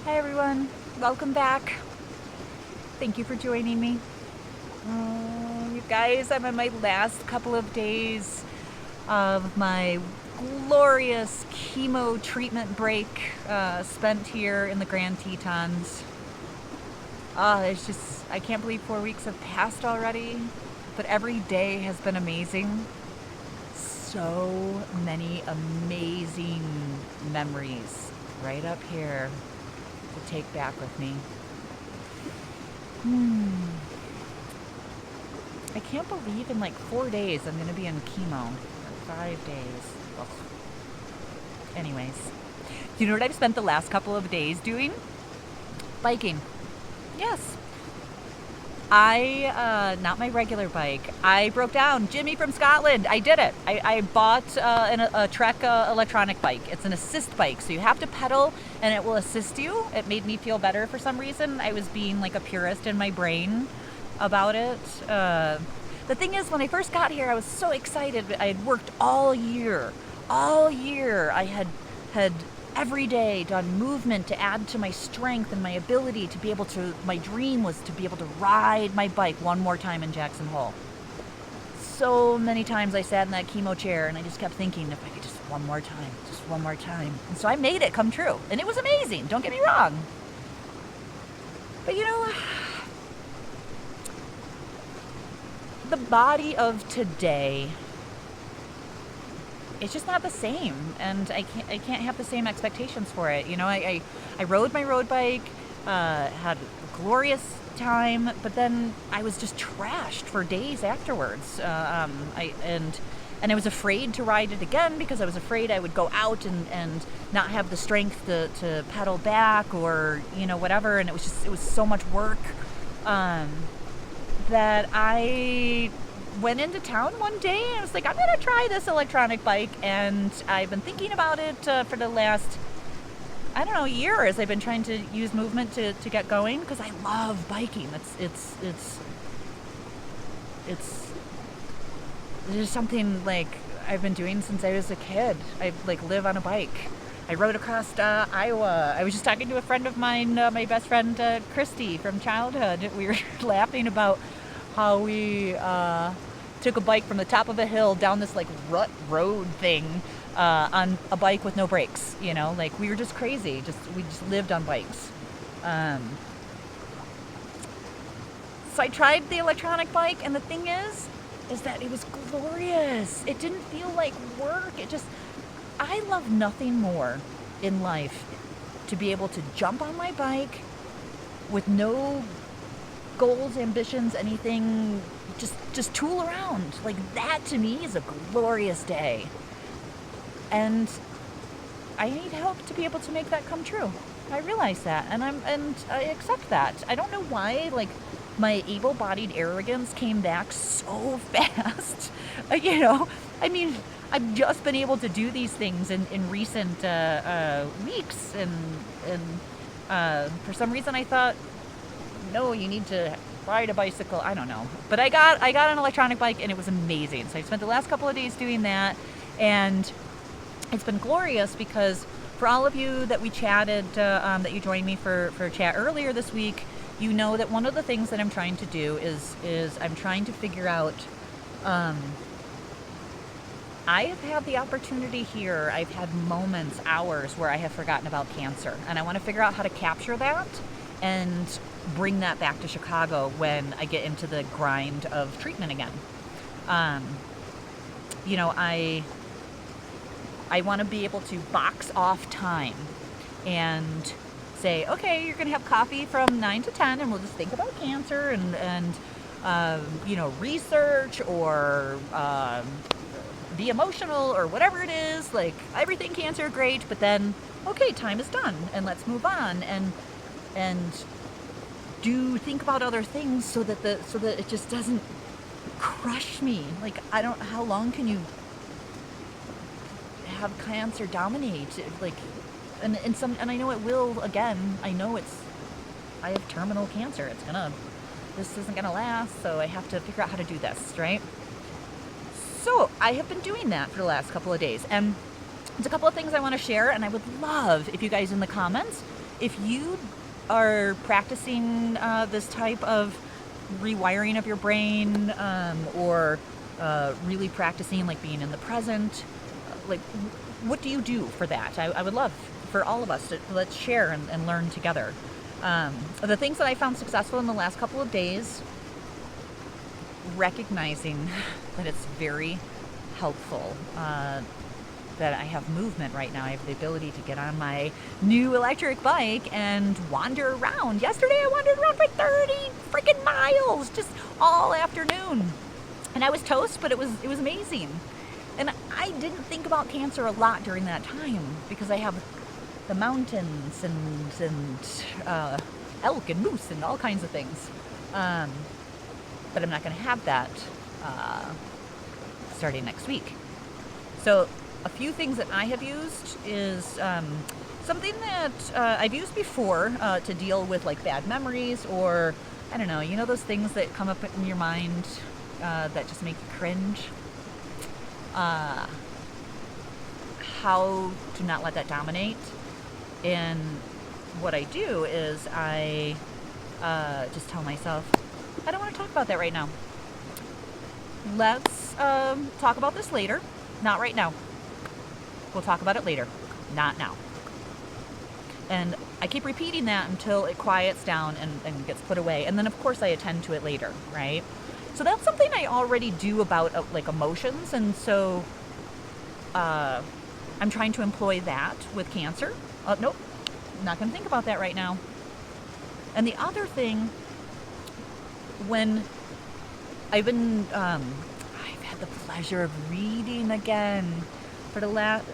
Hi everyone, welcome back. Thank you for joining me. You guys, I'm on my last couple of days of my glorious chemo treatment break spent here in the Grand Tetons. I can't believe 4 weeks have passed already, but every day has been amazing. So many amazing memories right up here to take back with me. I can't believe in like 4 days I'm going to be in chemo. Or 5 days. Ugh. Anyways, you know what I've spent the last couple of days doing? Biking. Yes. Not my regular bike. I broke down. Jimmy from Scotland. I did it. I bought a Trek electronic bike. It's an assist bike, so you have to pedal and it will assist you. It made me feel better for some reason. I was being like a purist in my brain about it. The thing is, when I first got here, I was so excited. I had worked all year. All year, I had every day done movement to add to my strength and my ability to be able to, my dream was to be able to ride my bike one more time in Jackson Hole. So many times I sat in that chemo chair and I just kept thinking, if I could just one more time. And so I made it come true. And it was amazing, don't get me wrong. But you know, the body of today, it's just not the same, and I can't have the same expectations for it. You know, I rode my road bike, had a glorious time, but then I was just trashed for days afterwards. And I was afraid to ride it again because I was afraid I would go out and not have the strength to pedal back or, you know, whatever. And it was so much work that I went into town one day and I was like, I'm gonna try this electronic bike, and I've been thinking about it for the last, I don't know, years. I've been trying to use movement to get going because I love biking. It's something like I've been doing since I was a kid. I like live on a bike. I rode across Iowa. I was just talking to a friend of mine, my best friend Christy from childhood. We were laughing about how we took a bike from the top of a hill down this like rut road thing on a bike with no brakes. You know, like we were just crazy. We just lived on bikes. So I tried the electronic bike, and the thing is that it was glorious. It didn't feel like work. I love nothing more in life to be able to jump on my bike with no goals, ambitions, anything, just tool around. Like that to me is a glorious day. And I need help to be able to make that come true. I realize that, and I accept that. I don't know why, like, my able-bodied arrogance came back so fast. You know, I mean, I've just been able to do these things in recent weeks, and for some reason I thought, no, you need to ride a bicycle. I don't know, but I got an electronic bike, and it was amazing. So I spent the last couple of days doing that, and it's been glorious because for all of you that we chatted, that you joined me for chat earlier this week, you know that one of the things that I'm trying to do is I'm trying to figure out, I have had the opportunity here, I've had moments, hours where I have forgotten about cancer, and I want to figure out how to capture that and bring that back to Chicago when I get into the grind of treatment again. You know, I want to be able to box off time and say, okay, you're going to have coffee from 9 to 10, and we'll just think about cancer and you know, research or be emotional or whatever it is, like everything cancer, great, but then, okay, time is done, and let's move on and think about other things so that it just doesn't crush me. Like, how long can you have cancer dominate? Like, and I know it will again. I have terminal cancer. This isn't gonna last, so I have to figure out how to do this, right? So I have been doing that for the last couple of days, and there's a couple of things I want to share, and I would love if you guys in the comments if you are practicing this type of rewiring of your brain, or really practicing like being in the present, like what do you do for that? I would love for all of us to let's share and learn together. The things that I found successful in the last couple of days, recognizing that it's very helpful that I have movement right now. I have the ability to get on my new electric bike and wander around. Yesterday I wandered around for 30 freaking miles just all afternoon. And I was toast, but it was amazing. And I didn't think about cancer a lot during that time because I have the mountains and elk and moose and all kinds of things. But I'm not going to have that starting next week. So a few things that I have used is something that I've used before to deal with like bad memories, or I don't know, those things that come up in your mind that just make you cringe. How to not let that dominate. And what I do is I just tell myself, I don't want to talk about that right now. Let's talk about this later. Not right now. We'll talk about it later. Not now. And I keep repeating that until it quiets down and gets put away. And then, of course, I attend to it later, right? So that's something I already do about like emotions. And so I'm trying to employ that with cancer. Nope. I'm not going to think about that right now. And the other thing, when I've had the pleasure of reading again for the last,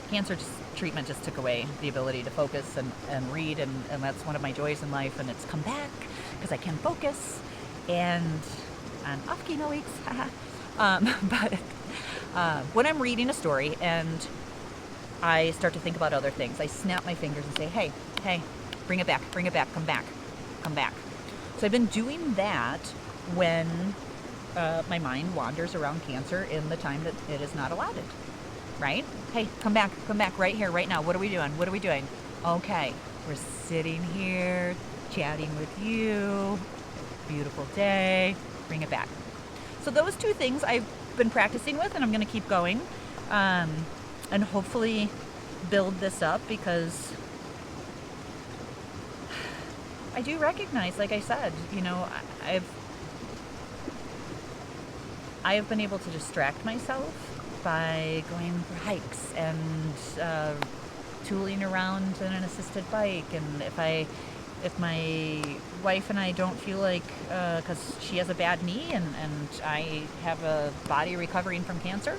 cancer treatment just took away the ability to focus and read, and that's one of my joys in life, and it's come back because I can focus, and on off chemo weeks, but when I'm reading a story and I start to think about other things, I snap my fingers and say, hey, bring it back, come back. So I've been doing that when my mind wanders around cancer in the time that it is not allotted, right? Hey, come back right here, right now. What are we doing? Okay, we're sitting here chatting with you. Beautiful day. Bring it back. So those two things I've been practicing with, and I'm going to keep going, and hopefully build this up, because I do recognize, like I said, I have been able to distract myself by going for hikes and tooling around in an assisted bike. And if my wife and I don't feel like, because she has a bad knee and I have a body recovering from cancer,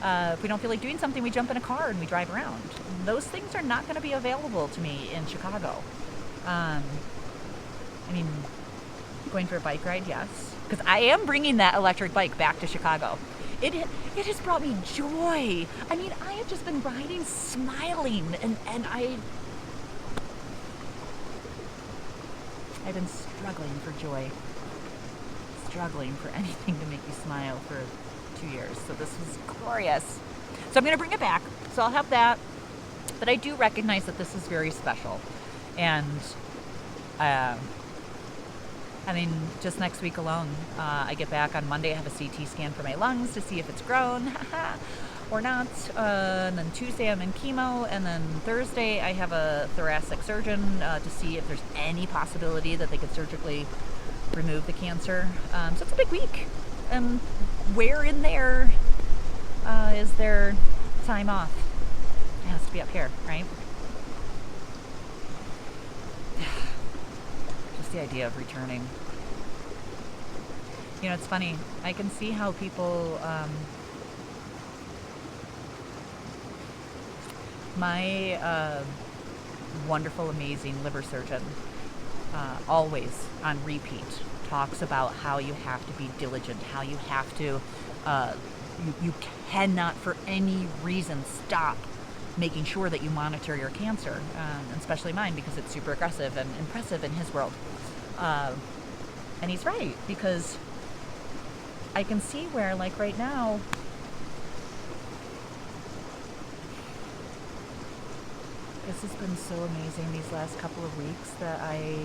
if we don't feel like doing something, we jump in a car and we drive around. Those things are not going to be available to me in Chicago. Going for a bike ride, yes, because I am bringing that electric bike back to Chicago. It has brought me joy. I have just been riding smiling, and I've been struggling for joy, struggling for anything to make you smile for 2 years. So this was glorious. So I'm going to bring it back. So I'll have that. But I do recognize that this is very special. And just next week alone, I get back on Monday. I have a CT scan for my lungs to see if it's grown or not. And then Tuesday I'm in chemo. And then Thursday I have a thoracic surgeon to see if there's any possibility that they could surgically remove the cancer. So it's a big week. And where in there is there time off? It has to be up here, right? Just the idea of returning. It's funny. I can see how people, my wonderful, amazing liver surgeon, always on repeat, talks about how you have to be diligent, how you have to, you cannot for any reason stop making sure that you monitor your cancer, especially mine, because it's super aggressive and impressive in his world. And he's right, because I can see where, like right now, This has been so amazing these last couple of weeks that I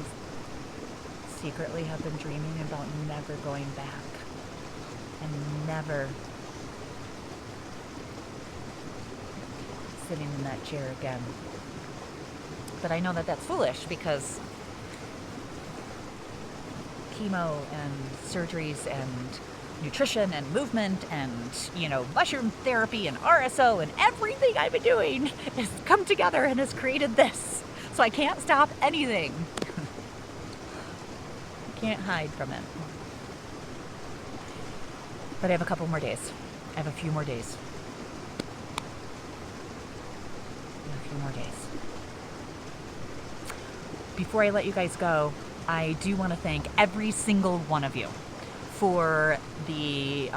secretly have been dreaming about never going back and never sitting in that chair again. But I know that that's foolish because chemo and surgeries and nutrition and movement and, mushroom therapy and RSO and everything I've been doing has come together and has created this. So I can't stop anything. I can't hide from it. But I have a couple more days. I have a few more days. A few more days. Before I let you guys go, I do want to thank every single one of you for the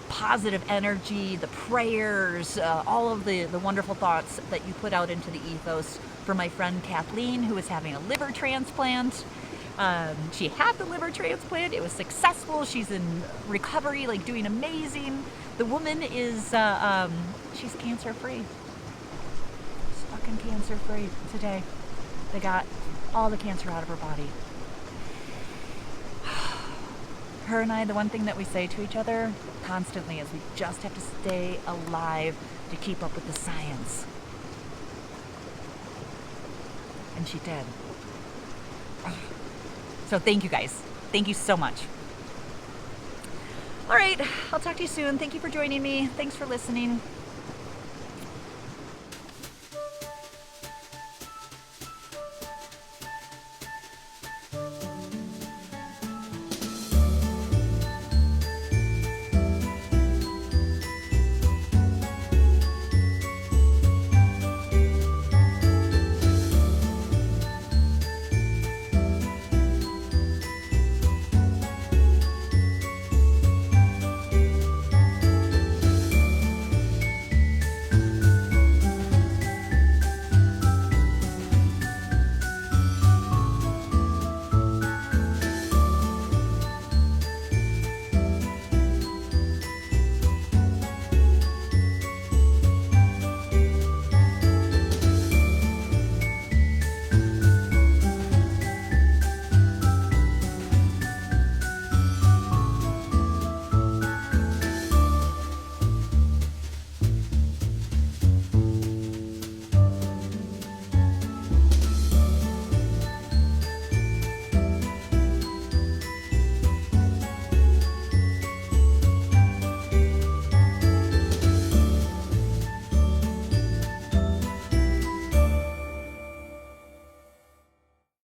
positive energy, the prayers, all of the wonderful thoughts that you put out into the ethos for my friend Kathleen, who is having a liver transplant. She had the liver transplant. It was successful. She's in recovery, doing amazing. The woman is, she's cancer-free. She's fucking cancer-free today. They got all the cancer out of her body. Her and I, the one thing that we say to each other constantly is we just have to stay alive to keep up with the science. And she did. So thank you guys. Thank you so much. All right, I'll talk to you soon. Thank you for joining me. Thanks for listening.